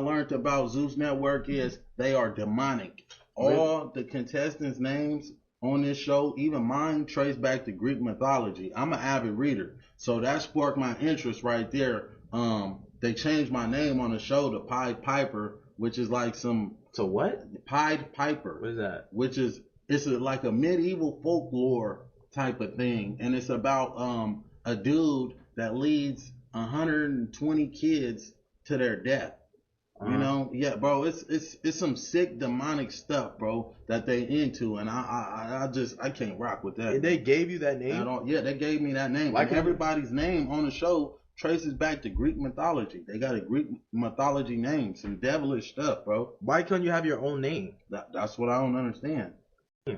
learned about Zeus Network is they are demonic. All the contestants' names on this show, even mine, trace back to Greek mythology. I'm an avid reader, so that sparked my interest right there. They changed my name on the show to Pied Piper, which is like some... To what? Pied Piper. What is that? Which is, it's like a medieval folklore type of thing, and it's about a dude that leads 120 kids to their death. You know, yeah, bro, it's some sick demonic stuff, bro, that they into, and I can't rock with that. They gave you that name? At all. Yeah, they gave me that name. Like everybody's name on the show traces back to Greek mythology. They got a Greek mythology name, some devilish stuff, bro. Why couldn't you have your own name? That's what I don't understand. Yeah.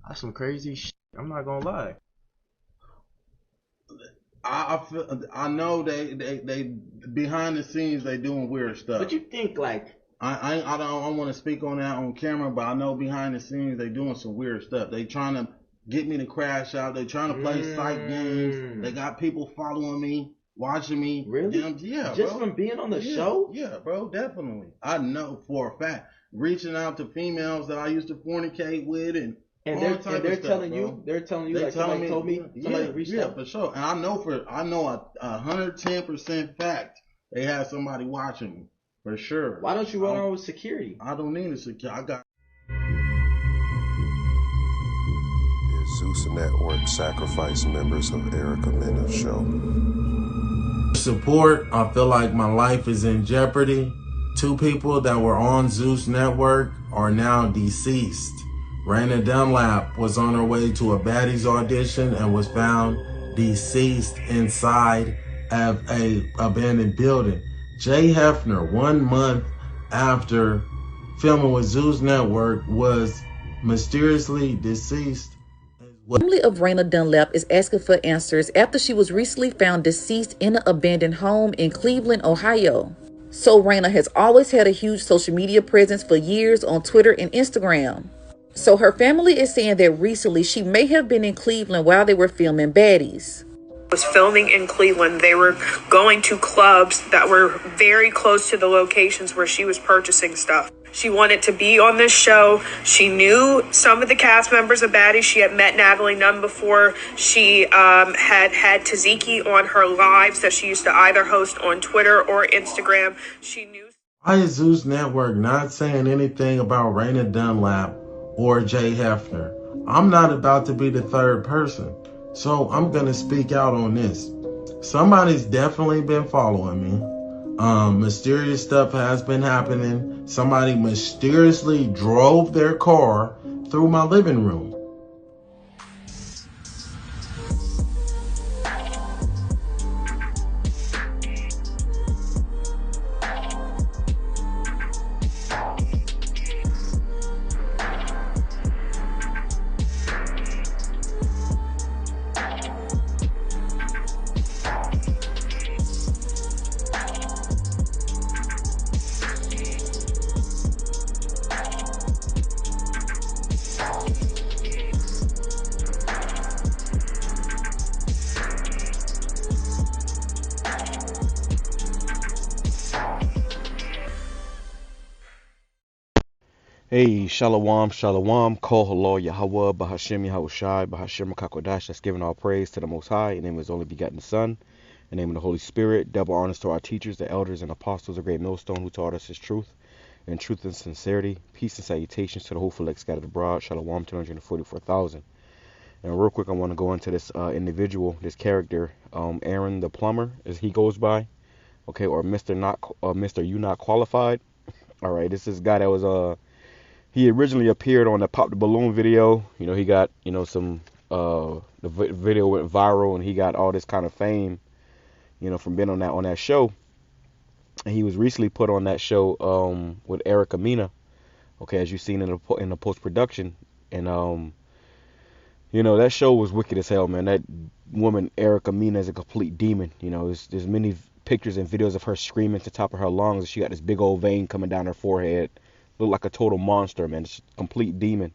That's some crazy shit. I'm not gonna lie. I know they behind the scenes they doing weird stuff. But you think like I don't want to speak on that on camera, but I know behind the scenes they doing some weird stuff. They trying to get me to crash out. They trying to play psych games. They got people following me, watching me. Really? Yeah, just bro. From being on the show? Yeah, bro, definitely. I know for a fact. Reaching out to females that I used to fornicate with and they're telling you like somebody told me, somebody reached out. For sure. And I know a 110% fact they had somebody watching me, for sure. Why don't you run on with security? I don't need a security. I got Zeus Network sacrifice members of Erica Mena show. Support, I feel like my life is in jeopardy. 2 people that were on Zeus Network are now deceased. Raina Dunlap was on her way to a baddies audition and was found deceased inside of a abandoned building. Jay Hefner, 1 month after filming with Zeus Network, was mysteriously deceased. The family of Raina Dunlap is asking for answers after she was recently found deceased in an abandoned home in Cleveland, Ohio. So Raina has always had a huge social media presence for years on Twitter and Instagram. So her family is saying that recently she may have been in Cleveland while they were filming Baddies. Was filming in Cleveland. They were going to clubs that were very close to the locations where she was purchasing stuff. She wanted to be on this show. She knew some of the cast members of Baddies. She had met Natalie Nunn before. She had Taziki on her lives that she used to either host on Twitter or Instagram. She knew. Why is Zeus Network not saying anything about Raina Dunlap or Jay Hefner? I'm not about to be the third person, so I'm gonna speak out on this. Somebody's definitely been following me. Mysterious stuff has been happening. Somebody mysteriously drove their car through my living room. Hey, Shalom, Shalom, Kol Halal, YAHAWAH, BAHASHAM, YAHAWASHI, BAHASHAM, QADASH. That's giving all praise to the Most High, in the name of His only begotten Son, in the name of the Holy Spirit. Double honors to our teachers, the elders and apostles of Great Millstone, who taught us His truth and sincerity. Peace and salutations to the hopeful elect scattered abroad. Shalom, 244,000. And real quick, I want to go into this individual, this character, Aaron the Plumber, as he goes by, okay, or Mr. You Not Qualified. All right, this is a guy that was he originally appeared on the Pop the Balloon video. You know, he got, you know, some, the video went viral and he got all this kind of fame, you know, from being on that show. And he was recently put on that show with Erica Mena, okay, as you've seen in the post-production. And, you know, that show was wicked as hell, man. That woman, Erica Mena, is a complete demon. You know, there's many pictures and videos of her screaming at the top of her lungs. She got this big old vein coming down her forehead. Look like a total monster, man. It's a complete demon.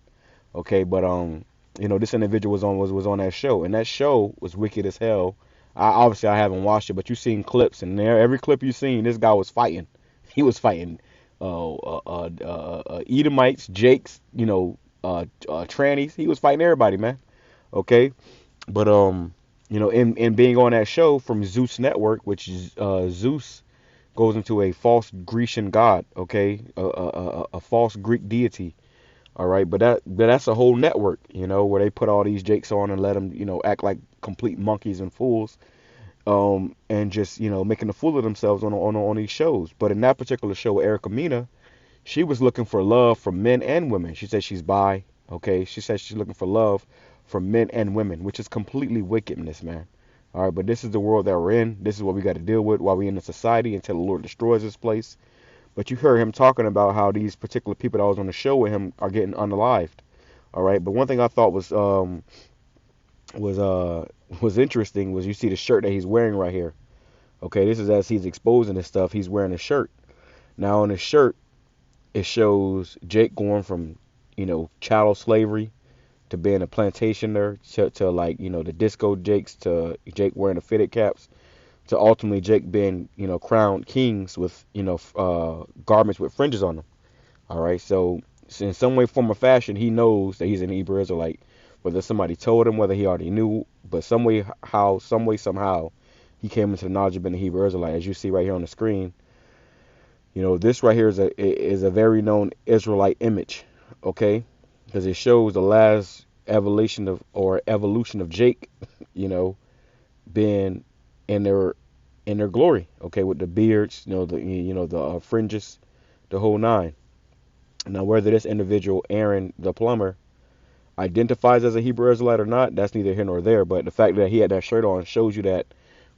Okay, but you know, this individual was on that show, and that show was wicked as hell. Obviously I haven't watched it, but you've seen clips, and there every clip you've seen, this guy was fighting. He was fighting Edomites, Jakes, trannies. He was fighting everybody, man. Okay, but in being on that show from Zeus Network, which is Zeus goes into a false Grecian god, okay, a false Greek deity. All right, but that's a whole network, where they put all these jakes on and let them, act like complete monkeys and fools, and just making a fool of themselves on these shows. But in that particular show, Erica Mena, she was looking for love from men and women. She said she's bi, okay. She says she's looking for love from men and women, which is completely wickedness, man. All right, but this is the world that we're in. This is what we got to deal with while we're in the society until the Lord destroys this place. But you heard him talking about how these particular people that was on the show with him are getting unalived. All right, but one thing I thought was interesting was you see the shirt that he's wearing right here. Okay, this is as he's exposing this stuff. He's wearing a shirt. Now on his shirt, it shows Jake going from chattel slavery to being a plantationer to like the disco Jakes, to Jake wearing the fitted caps, to ultimately Jake being crowned kings with garments with fringes on them. All right, so in some way, form, or fashion, he knows that he's an Hebrew Israelite. Whether somebody told him, whether he already knew, but some way, somehow, he came into the knowledge of being a Hebrew Israelite. As you see right here on the screen, this right here is a very known Israelite image, okay, because it shows the last evolution of Jake, being in their glory, okay, with the beards, the fringes, the whole nine. Now, whether this individual, Aaron the plumber, identifies as a Hebrew Israelite or not, that's neither here nor there. But the fact that he had that shirt on shows you that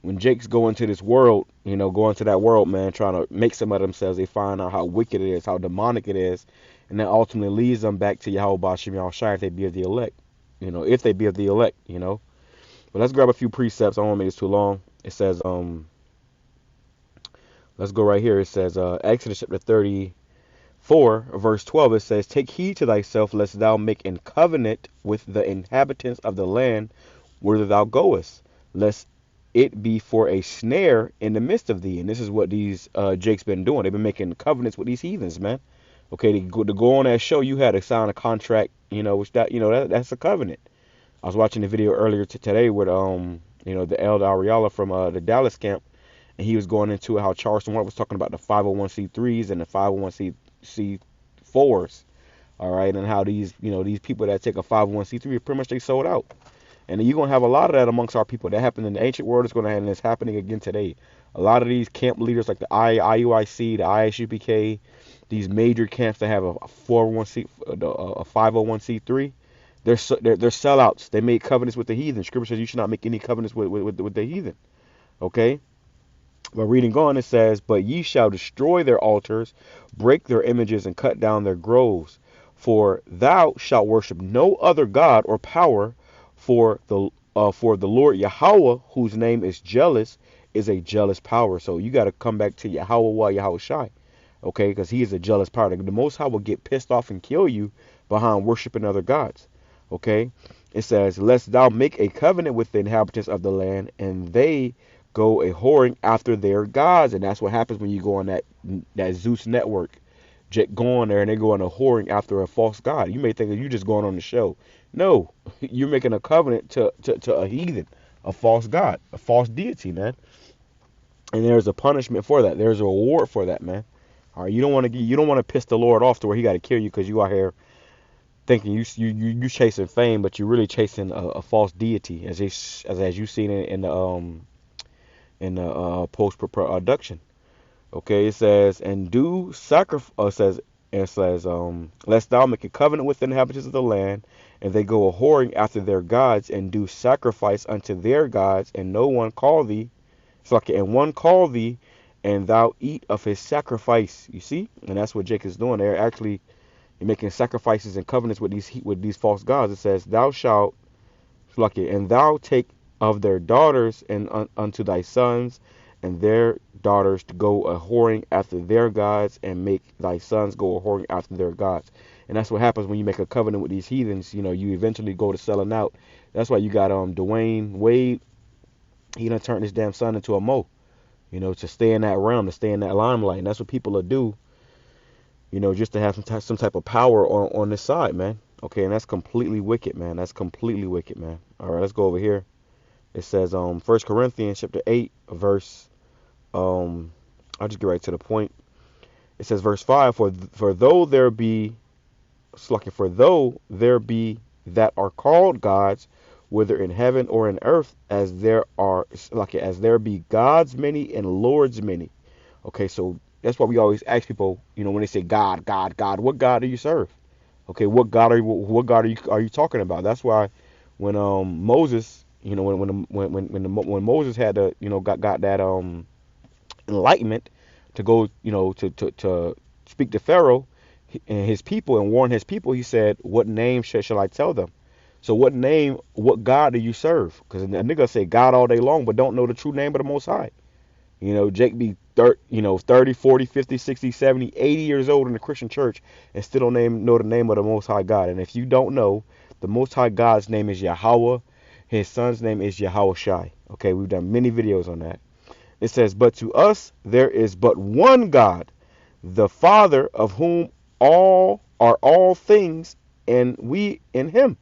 when Jakes go into this world, go into that world, man, trying to make some of themselves, they find out how wicked it is, how demonic it is, and that ultimately leads them back to Yahweh BAHASHAM YAHWASHI if they be of the elect, if they be of the elect, But let's grab a few precepts. I don't want to make this too long. It says, let's go right here. It says, Exodus chapter 34, verse 12, it says, take heed to thyself, lest thou make an covenant with the inhabitants of the land whither thou goest, lest it be for a snare in the midst of thee. And this is what these Jake's been doing. They've been making covenants with these heathens, man. Okay, to go on that show, you had to sign a contract, which that's a covenant. I was watching the video earlier today with the elder Ariala from the Dallas camp, and he was going into how Charleston White was talking about the 501c3s and the 501c4s, all right, and how these people that take a 501c3 pretty much they sold out. And you're going to have a lot of that amongst our people. That happened in the ancient world. It's going to happen. It's happening again today. A lot of these camp leaders like the IUIC, the ISUPK, these major camps that have a 501c3, they're sellouts. They make covenants with the heathen. Scripture says you should not make any covenants with the heathen. Okay? But reading on, it says, but ye shall destroy their altars, break their images, and cut down their groves. For thou shalt worship no other god or power, for the Lord Yahweh, whose name is jealous, is a jealous power. So you got to come back to YAHAWAH, YAHAWASHI, okay, because he is a jealous power. The Most High will get pissed off and kill you behind worshiping other gods, okay. It says, lest thou make a covenant with the inhabitants of the land, and they go a whoring after their gods. And that's what happens when you go on that Zeus network. Go on there and they go on a whoring after a false god. You may think that you're just going on the show. No, you're making a covenant to a heathen, a false god, a false deity, man. And there's a punishment for that. There's a reward for that, man. All right, you don't want to piss the Lord off to where he got to kill you because you out here thinking you chasing fame, but you're really chasing a false deity, as you've seen in the post production. Okay, it says, and do sacrifice. It says, lest thou make a covenant with the inhabitants of the land, and they go a whoring after their gods, and do sacrifice unto their gods, and no one call thee. It's like, and one call thee, and thou eat of his sacrifice. You see, and that's what Jake is doing. They're actually making sacrifices and covenants with these false gods. It says, thou shalt, and thou take of their daughters and unto thy sons, and their daughters to go a whoring after their gods, and make thy sons go a whoring after their gods. And that's what happens when you make a covenant with these heathens. You eventually go to selling out. That's why you got Dwayne Wade. He done turned his damn son into a mo. to stay in that realm, to stay in that limelight. And that's what people will do, just to have some type of power on this side, man. Okay, and that's completely wicked, man. That's completely wicked, man. All right, let's go over here. It says 1 Corinthians chapter 8, verse, I'll just get right to the point. It says verse 5, for though there be that are called gods, whether in heaven or in earth, as there be gods many and lords many. Okay, so that's why we always ask people, when they say God, God, God, what God do you serve? Okay, what God are you talking about? That's why when Moses, when Moses had to, got that enlightenment to go, to speak to Pharaoh and his people and warn his people, he said, what name shall I tell them? So what God do you serve? Because a nigga say God all day long, but don't know the true name of the Most High. Jake be 30, 40, 50, 60, 70, 80 years old in the Christian church and still don't know the name of the Most High God. And if you don't know, the Most High God's name is Yahawah. His son's name is YAHAWASHI. Okay, we've done many videos on that. It says, but to us there is but one God, the Father, of whom all are all things, and we in him.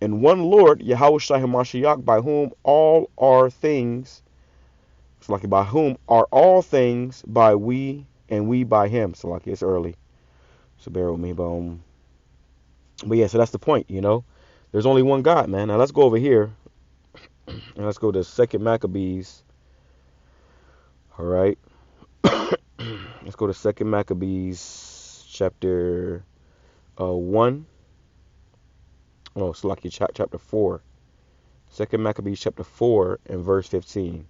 And one Lord, Yahawashi HaMashiach, by whom all are things, by whom are all things, by we, and we by him. So it's early, so bear with me. But yeah, so that's the point, There's only one God, man. Now let's go over here, and let's go to 2 Maccabees. All right. Let's go to 2 Maccabees chapter 1. Oh, chapter 4. 2 Maccabees chapter 4 and verse 15.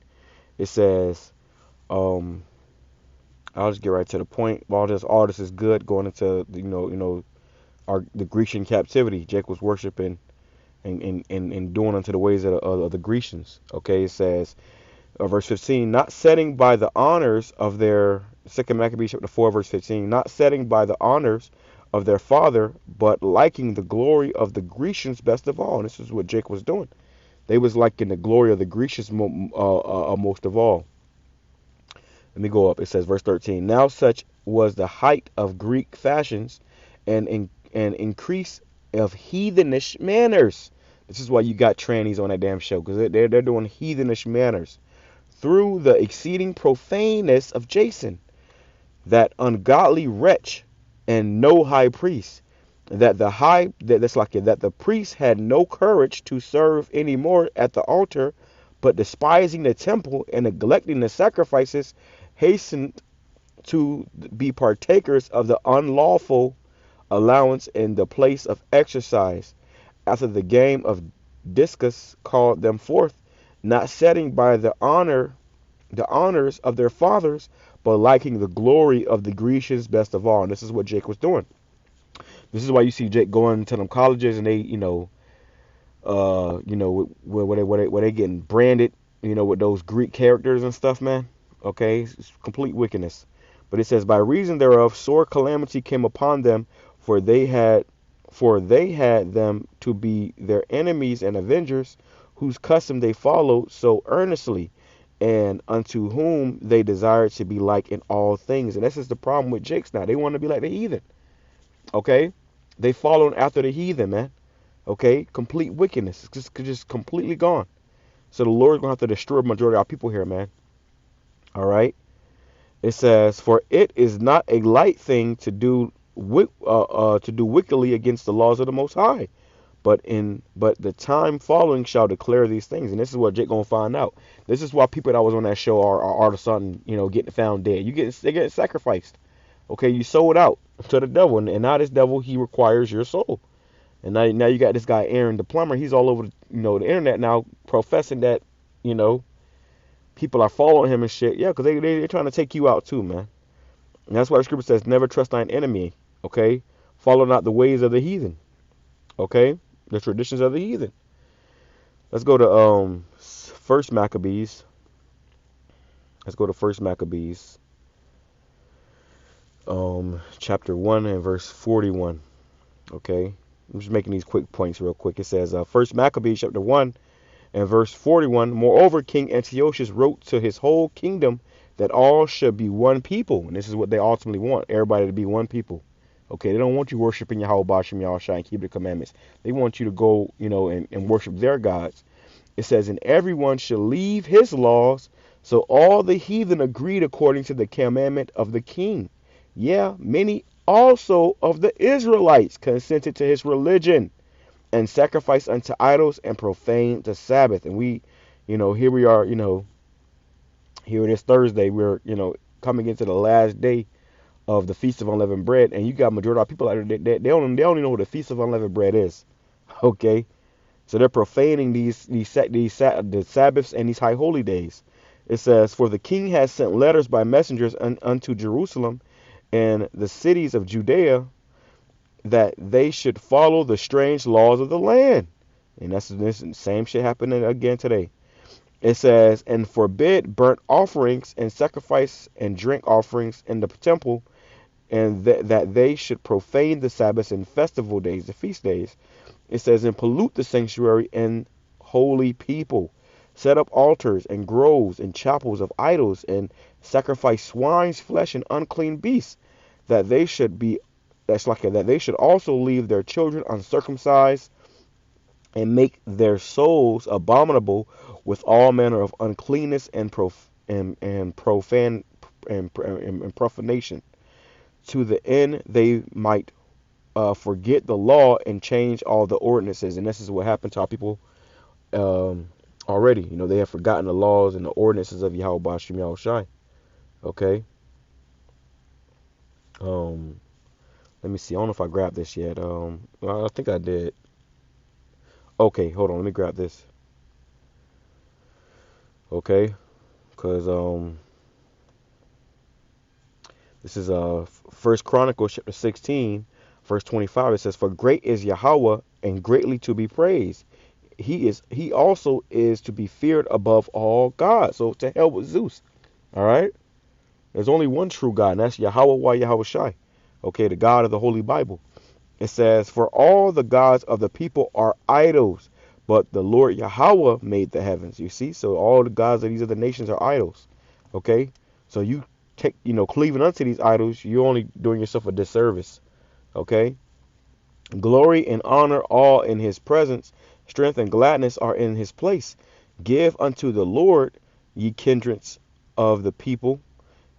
It says, I'll just get right to the point. All this is good going into the Grecian captivity. Jake was worshiping and doing unto the ways of the Grecians. Okay, it says, verse 15, not setting by the honors of their, 2 Maccabees chapter 4 verse 15, not setting by the honors of their father, but liking the glory of the Grecians best of all. And this is what Jake was doing. They was liking the glory of the Grecians most of all. Let me go up. It says verse 13, now such was the height of Greek fashions and increase of heathenish manners. This is why you got trannies on that damn show, because they're doing heathenish manners. Through the exceeding profaneness of Jason, that ungodly wretch, and no high priest, that the priest had no courage to serve any more at the altar, but despising the temple and neglecting the sacrifices, hastened to be partakers of the unlawful allowance in the place of exercise. After the game of discus called them forth, not setting by the honors of their fathers, but liking the glory of the Grecians best of all. And this is what Jake was doing. This is why you see Jake going to them colleges and they, where they getting branded, with those Greek characters and stuff, man. Okay, it's complete wickedness. But it says, by reason thereof, sore calamity came upon them, for they had them to be their enemies and avengers, whose custom they followed so earnestly, and unto whom they desired to be like in all things. And this is the problem with Jakes now. They want to be like the heathen. Okay? They following after the heathen, man. Okay? Complete wickedness. It's just completely gone. So the Lord's going to have to destroy the majority of our people here, man. All right? It says, for it is not a light thing to do wickedly against the laws of the Most High, but the time following shall declare these things. And this is what Jake gonna find out. This is why people that was on that show are all of a sudden, getting found dead. They're getting sacrificed. Okay, you sold out to the devil, and now this devil, he requires your soul. And now you got this guy Aaron the Plumber. He's all over the internet now, professing that people are following him and shit. Yeah, because they're trying to take you out too, man. And that's why the scripture says, never trust thine enemy. Okay, follow not the ways of the heathen. Okay, the traditions of the heathen. Let's go to 1 Maccabees. Let's go to 1 Maccabees, chapter 1 and verse 41. Okay, I'm just making these quick points real quick. It says 1 Maccabees chapter 1 and verse 41. Moreover, King Antiochus wrote to his whole kingdom that all should be one people. And this is what they ultimately want, everybody to be one people. Okay, they don't want you worshiping Yahweh Bashim Yahushai and keep the commandments. They want you to go, and worship their gods. It says, and everyone shall leave his laws. So all the heathen agreed according to the commandment of the king. Yeah, many also of the Israelites consented to his religion and sacrificed unto idols and profaned the Sabbath. And we, here we are, here it is Thursday. We're, coming into the last day of the Feast of Unleavened Bread, and you got majority of people out there, they don't even know what the Feast of Unleavened Bread is. Okay, so they're profaning the Sabbaths and these high holy days. It says, for the king has sent letters by messengers unto Jerusalem and the cities of Judea, that they should follow the strange laws of the land. And that's this same shit happening again today. It says, and forbid burnt offerings and sacrifice and drink offerings in the temple, and that they should profane the Sabbaths and festival days, the feast days. It says, and pollute the sanctuary and holy people, set up altars and groves and chapels of idols, and sacrifice swine's flesh and unclean beasts, that they should also leave their children uncircumcised, and make their souls abominable with all manner of uncleanness and profanation, to the end they might forget the law and change all the ordinances. And this is what happened to our people already. They have forgotten the laws and the ordinances of Yahweh Bashim Yahushai. Okay. Let me see. I don't know if I grabbed this yet. I think I did. Okay, hold on. Let me grab this. Okay, because this is First Chronicles chapter 16, verse 25. It says, "For great is Yahawah and greatly to be praised. He also is to be feared above all gods." So to hell with Zeus. All right. There's only one true God, and that's Yahawah Yahawashai. Okay, the God of the Holy Bible. It says, "For all the gods of the people are idols, but the Lord Yahawah made the heavens." You see, so all the gods of these other nations are idols. Okay, so you take, cleaving unto these idols, you're only doing yourself a disservice. Okay, glory and honor all in His presence, strength and gladness are in His place. Give unto the Lord, ye kindreds of the people.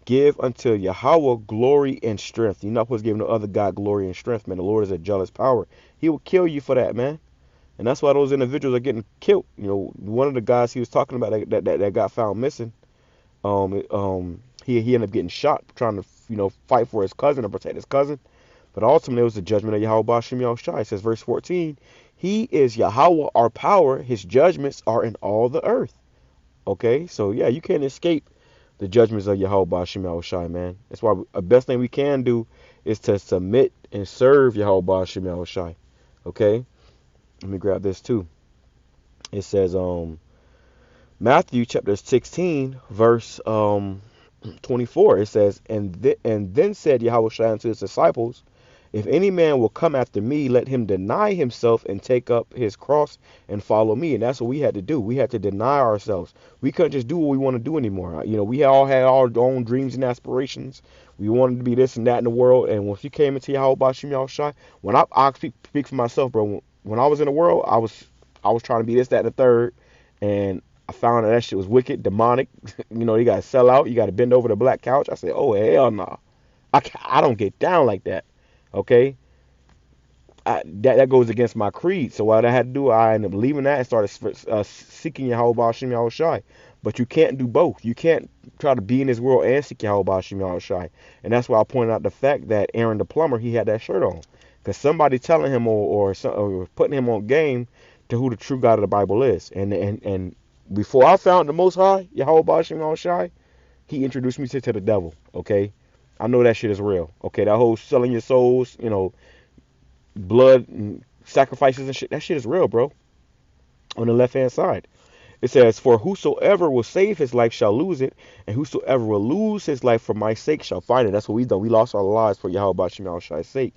Give unto Yahawah glory and strength. You're not supposed to give no other God glory and strength, man. The Lord is a jealous power. He will kill you for that, man. And that's why those individuals are getting killed. One of the guys he was talking about that got found missing, he ended up getting shot trying to fight for his cousin or protect his cousin. But ultimately it was the judgment of Yahweh Bashim Yahushai. It says, verse 14, "He is Yahawah our power. His judgments are in all the earth." Okay, so yeah, you can't escape the judgments of Yahweh Bashim Yahushai, man. That's why the best thing we can do is to submit and serve Yahweh Bashim Yahushai. Okay, let me grab this too. It says Matthew chapter 16 verse 24. It says, and then said Yahushua unto his disciples, "If any man will come after me, let him deny himself and take up his cross and follow me." And that's what we had to do. We had to deny ourselves. We couldn't just do what we want to do anymore. We all had our own dreams and aspirations. We wanted to be this and that in the world. And once you came into Yahweh Bashim Yahushai, when I speak for myself, bro, when I was in the world, I was trying to be this, that, and the third. And I found that shit was wicked, demonic. You got to sell out. You got to bend over the black couch. I said, oh, hell no. I don't get down like that. Okay, that goes against my creed. So what I had to do, I ended up leaving that and started seeking Yahweh Bashim Yahushai. But you can't do both. You can't try to be in this world and seek Yahweh Bashim Yahushai. And that's why I pointed out the fact that Aaron the plumber, he had that shirt on, because somebody telling him or putting him on game to who the true God of the Bible is. And before I found the Most High, Yahweh Bashim Yahushai, he introduced me to the devil. Okay. I know that shit is real. Okay, that whole selling your souls, blood and sacrifices and shit, that shit is real, bro. On the left-hand side, it says, "For whosoever will save his life shall lose it, and whosoever will lose his life for my sake shall find it." That's what we've done. We lost our lives for Yahweh Bashim Yahushai's sake.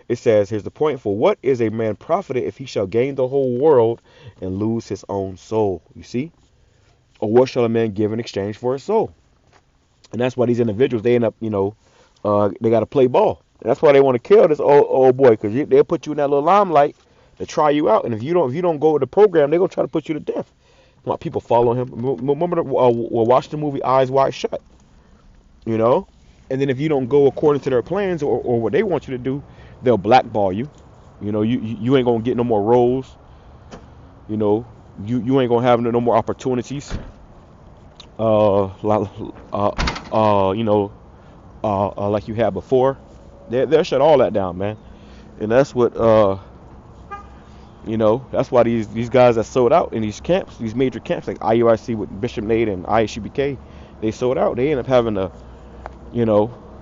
It says, here's the point: "For what is a man profited if he shall gain the whole world and lose his own soul?" You see? "Or what shall a man give in exchange for his soul?" And that's why these individuals, they end up, they got to play ball. And that's why they want to kill this old boy, because they'll put you in that little limelight to try you out. And if you don't go with the program, they're gonna try to put you to death. Want people follow him. Remember, we'll watch the movie Eyes Wide Shut. And then if you don't go according to their plans or what they want you to do, they'll blackball you. You ain't gonna get no more roles. You ain't gonna have no more opportunities. Like you had before. They'll shut all that down, man. And that's what that's why these guys that sold out in these camps, these major camps like IUIC with Bishop Nate and ISUBK, they sold out. They end up having to,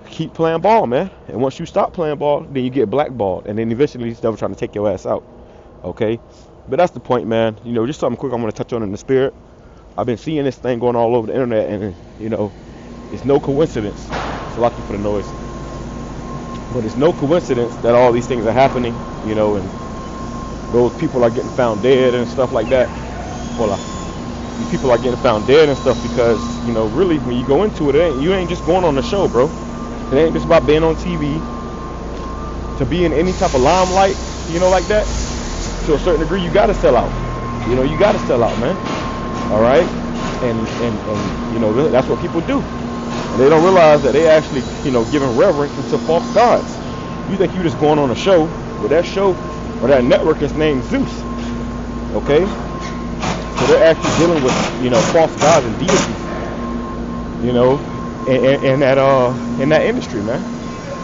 keep playing ball, man. And once you stop playing ball, then you get blackballed, and then eventually they're trying to take your ass out. Okay, but that's the point, man. Just something quick I'm gonna touch on in the spirit. I've been seeing this thing going all over the internet, and it's no coincidence. It's a lot for the noise, but it's no coincidence that all these things are happening. And those people are getting found dead and stuff like that. Well, these people are getting found dead and stuff because really when you go into it, you ain't just going on the show, bro. It ain't just about being on TV. To be in any type of limelight, like that, to a certain degree, you gotta sell out. You gotta sell out, man. All right, and that's what people do, and they don't realize that they actually giving reverence to false gods. You think you just going on a show, but that show or that network is named Zeus. Okay, so they're actually dealing with false gods and deities. In that industry, man.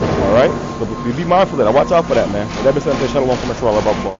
All right, so be mindful of that. Watch out for that, man. That be something. Shalom from the